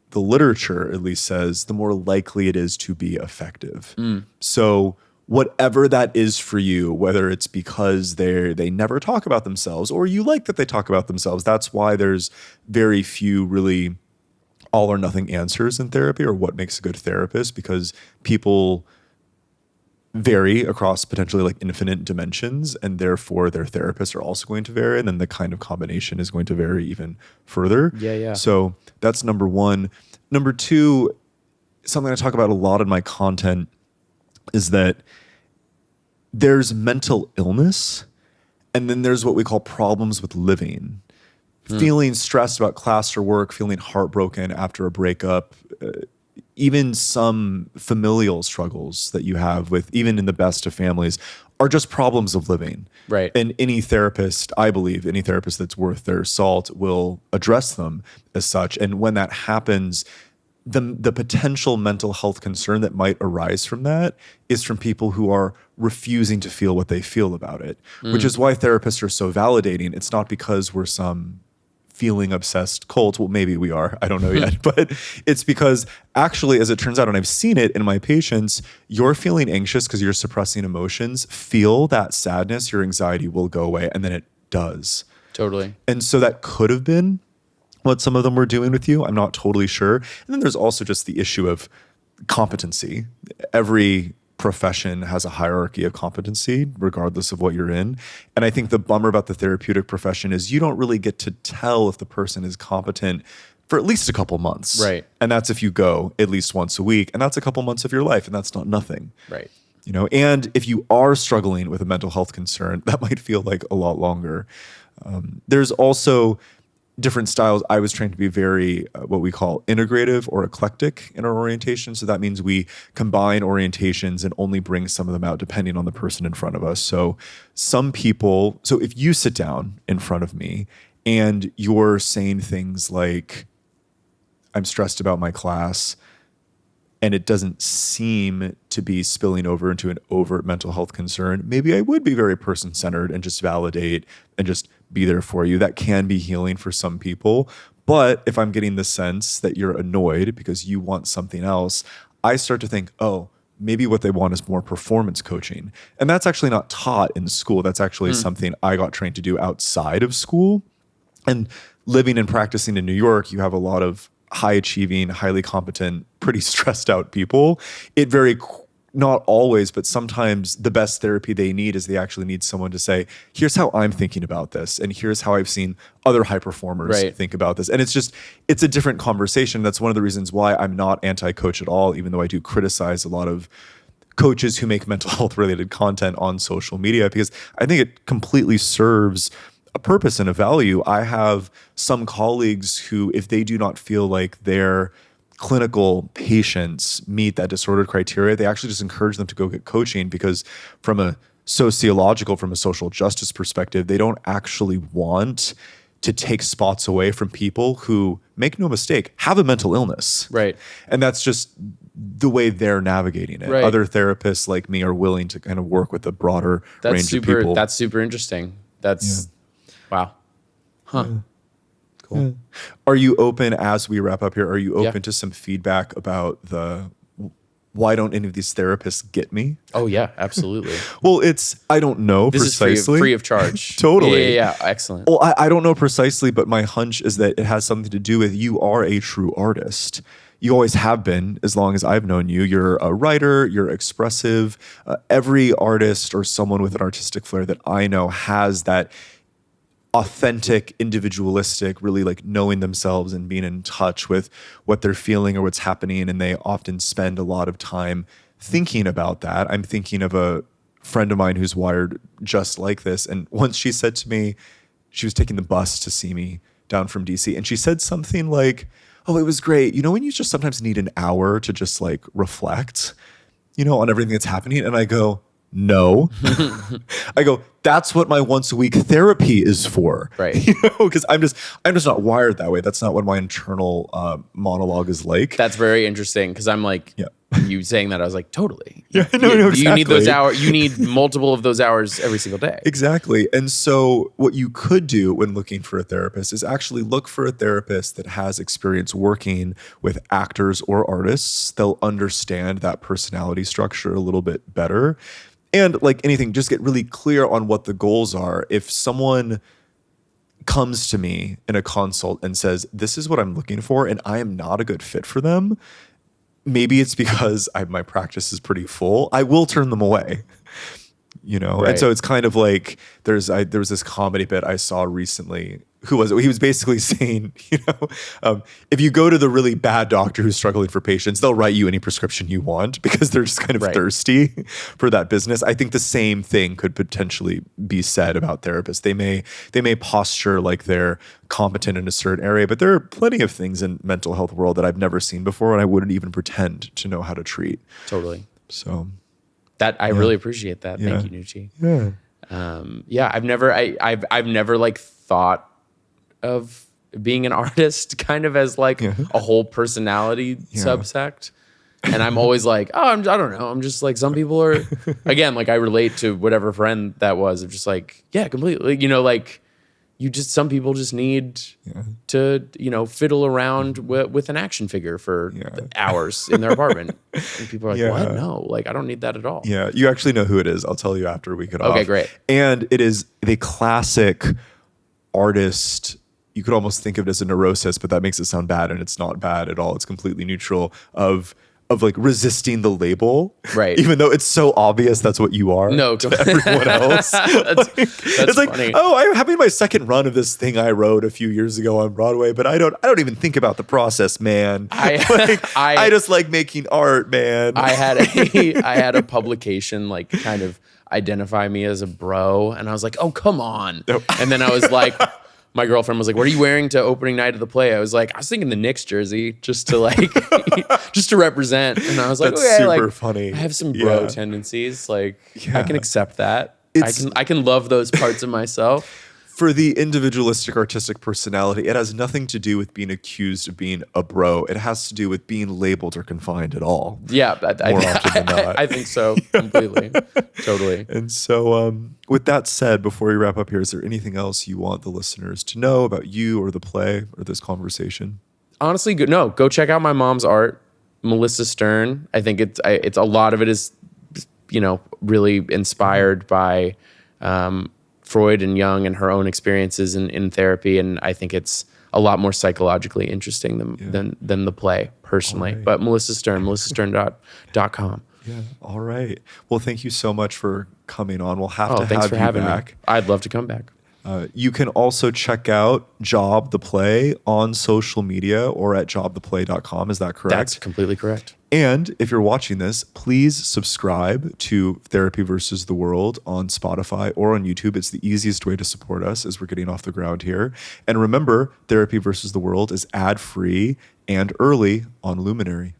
the literature at least says, the more likely it is to be effective. So whatever that is for you, whether it's because they never talk about themselves or you like that they talk about themselves, that's why there's very few really all or nothing answers in therapy, or what makes a good therapist, because people vary across potentially like infinite dimensions, and therefore their therapists are also going to vary, and then the kind of combination is going to vary even further. Yeah. So that's number one. Number two, something I talk about a lot in my content is that there's mental illness, and then there's what we call problems with living. Feeling stressed about class or work, feeling heartbroken after a breakup, even some familial struggles that you have with, even in the best of families, are just problems of living. Right. And any therapist, I believe, any therapist that's worth their salt will address them as such. And when that happens, the potential mental health concern that might arise from that is from people who are refusing to feel what they feel about it, which is why therapists are so validating. It's not because we're some feeling obsessed cult. Well, maybe we are. I don't know yet. But it's because actually, as it turns out, and I've seen it in my patients, you're feeling anxious because you're suppressing emotions. Feel that sadness, your anxiety will go away. And then it does. Totally. And so that could have been what some of them were doing with you. I'm not totally sure. And then there's also just the issue of competency. Every profession has a hierarchy of competency, regardless of what you're in. And I think the bummer about the therapeutic profession is you don't really get to tell if the person is competent for at least a couple months. Right. And that's if you go at least once a week. And that's a couple months of your life. And that's not nothing. Right. You know, and if you are struggling with a mental health concern, that might feel like a lot longer. There's also different styles. I was trained to be very what we call integrative or eclectic in our orientation. So that means we combine orientations and only bring some of them out depending on the person in front of us. So some people, so if you sit down in front of me and you're saying things like, I'm stressed about my class, and it doesn't seem to be spilling over into an overt mental health concern, maybe I would be very person-centered and just validate and just be there for you. That can be healing for some people. But if I'm getting the sense that you're annoyed because you want something else, I start to think, oh, maybe what they want is more performance coaching. And that's actually not taught in school. That's actually something I got trained to do outside of school. And living and practicing in New York, you have a lot of high achieving, highly competent, pretty stressed out people. Not always, but sometimes the best therapy they need is they actually need someone to say, here's how I'm thinking about this. And here's how I've seen other high performers think about this. And it's a different conversation. That's one of the reasons why I'm not anti-coach at all, even though I do criticize a lot of coaches who make mental health related content on social media, because I think it completely serves a purpose and a value. I have some colleagues who, if they do not feel like their clinical patients meet that disordered criteria, they actually just encourage them to go get coaching, because from a social justice perspective, they don't actually want to take spots away from people who, make no mistake, have a mental illness. Right. And that's just the way they're navigating it. Right. Other therapists like me are willing to kind of work with a broader range of people. That's super interesting. Wow. Huh. Yeah. Cool. Yeah. Are you open, as we wrap up here, are you open to some feedback about why don't any of these therapists get me? Oh yeah, absolutely. Well, I don't know this precisely. Is free of charge. Totally. Yeah. Excellent. Well, I don't know precisely, but my hunch is that it has something to do with you are a true artist. You always have been, as long as I've known you. You're a writer, you're expressive. Every artist or someone with an artistic flair that I know has that authentic, individualistic, really like knowing themselves and being in touch with what they're feeling or what's happening. And they often spend a lot of time thinking about that. I'm thinking of a friend of mine who's wired just like this. And once she said to me, she was taking the bus to see me down from DC. And she said something like, oh, it was great. You know, when you just sometimes need an hour to just like reflect, on everything that's happening. And I go, no. I go, that's what my once a week therapy is for. Right. Because I'm just not wired that way. That's not what my internal monologue is like. That's very interesting, because I'm like, you saying that, I was like, totally. Yeah, You need those exactly. hours. You need multiple of those hours every single day. Exactly. And so, what you could do when looking for a therapist is actually look for a therapist that has experience working with actors or artists. They'll understand that personality structure a little bit better. And like anything, just get really clear on what the goals are. If someone comes to me in a consult and says, "This is what I'm looking for," and I am not a good fit for them, maybe it's because my practice is pretty full. I will turn them away. And Right. so it's kind of like there was this comedy bit I saw recently. Who was it? He was basically saying, if you go to the really bad doctor who's struggling for patients, they'll write you any prescription you want because they're just kind of Right. thirsty for that business. I think the same thing could potentially be said about therapists. They may posture like they're competent in a certain area, but there are plenty of things in mental health world that I've never seen before, and I wouldn't even pretend to know how to treat. Totally. So That I really appreciate that. Yeah. Thank you, Nucci. yeah. I've never like thought of being an artist kind of as like a whole personality subsect. And I'm always like, I don't know. I'm just like, some people are, again, like I relate to whatever friend that was of just like, yeah, completely, like some people just need to, fiddle around with an action figure for hours in their apartment. And people are like, what? No, like, I don't need that at all. Yeah, you actually know who it is. I'll tell you after we get off. Okay, great. And it is the classic artist. You could almost think of it as a neurosis, but that makes it sound bad, and it's not bad at all. It's completely neutral of like resisting the label, Right. Even though it's so obvious that's what you are No, to everyone else. that's It's like, funny. I'm having my second run of this thing I wrote a few years ago on Broadway, but I don't even think about the process, man. I just like making art, man. I had a publication like kind of identify me as a bro, and I was like, oh, come on. And then I was like, my girlfriend was like, what are you wearing to opening night of the play? I was like, I was thinking the Knicks jersey just to like, just to represent. And I was like, That's okay, super like, funny. I have some bro Yeah. tendencies. Like Yeah. I can accept that. It's- I can love those parts of myself. For the individualistic artistic personality, it has nothing to do with being accused of being a bro. It has to do with being labeled or confined at all. Yeah, More often than not. I think so. Completely. Totally. And so, with that said, before we wrap up here, is there anything else you want the listeners to know about you or the play or this conversation? Honestly, go check out my mom's art, Melissa Stern. I think it's a lot of it is, really inspired by Freud and Jung and her own experiences in therapy, and I think it's a lot more psychologically interesting than the play personally. Right. But Melissa Stern, melissastern.com. Yeah. All right. Well, thank you so much for coming on. We'll have to Thanks have for you having back. me. I'd love to come back. You can also check out Job the Play on social media or at jobtheplay.com. Is that correct? That's completely correct. And if you're watching this, please subscribe to Therapy versus the World on Spotify or on YouTube. It's the easiest way to support us as we're getting off the ground here. And remember, Therapy versus the World is ad-free and early on Luminary.